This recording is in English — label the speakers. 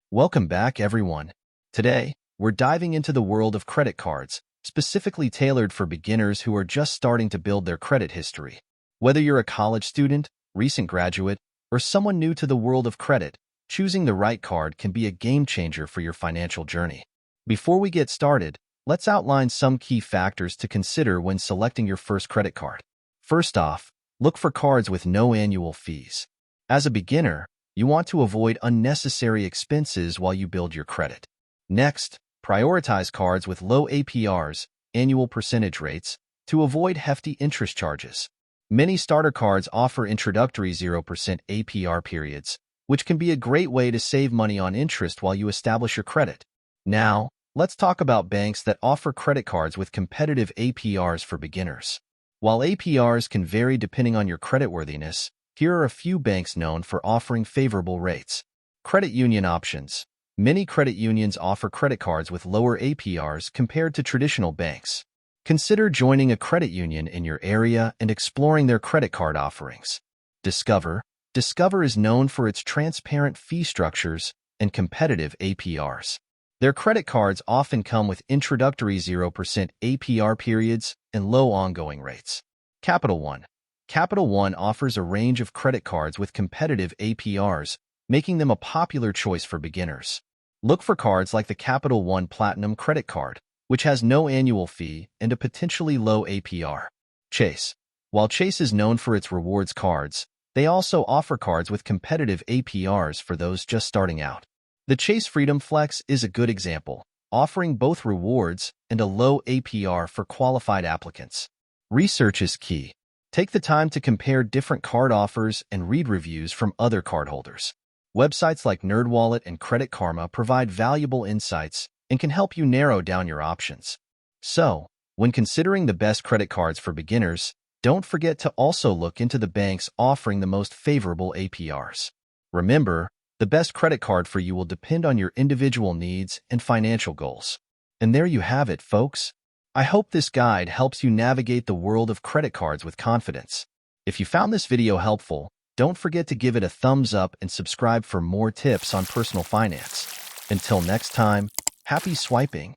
Speaker 1: Welcome back, everyone. Today, we're diving into the world of credit cards, specifically tailored for beginners who are just starting to build their credit history. Whether you're a college student, recent graduate, or someone new to the world of credit, choosing the right card can be a game changer for your financial journey. Before we get started, let's outline some key factors to consider when selecting your first credit card. First off, look for cards with no annual fees. As a beginner, you want to avoid unnecessary expenses while you build your credit. Next, prioritize cards with low APRs, annual percentage rates, to avoid hefty interest charges. Many starter cards offer introductory 0% APR periods, which can be a great way to save money on interest while you establish your credit. Now, let's talk about banks that offer credit cards with competitive APRs for beginners. While APRs can vary depending on your creditworthiness, here are a few banks known for offering favorable rates. Credit union options. Many credit unions offer credit cards with lower APRs compared to traditional banks. Consider joining a credit union in your area and exploring their credit card offerings. Discover. Discover is known for its transparent fee structures and competitive APRs. Their credit cards often come with introductory 0% APR periods and low ongoing rates. Capital One. Capital One offers a range of credit cards with competitive APRs, making them a popular choice for beginners. Look for cards like the Capital One Platinum Credit Card, which has no annual fee and a potentially low APR. Chase. While Chase is known for its rewards cards, they also offer cards with competitive APRs for those just starting out. The Chase Freedom Flex is a good example, offering both rewards and a low APR for qualified applicants. Research is key. Take the time to compare different card offers and read reviews from other cardholders. Websites like NerdWallet and Credit Karma provide valuable insights and can help you narrow down your options. So, when considering the best credit cards for beginners, don't forget to also look into the banks offering the most favorable APRs. Remember, the best credit card for you will depend on your individual needs and financial goals. And there you have it, folks. I hope this guide helps you navigate the world of credit cards with confidence. If you found this video helpful, don't forget to give it a thumbs up and subscribe for more tips on personal finance. Until next time, happy swiping.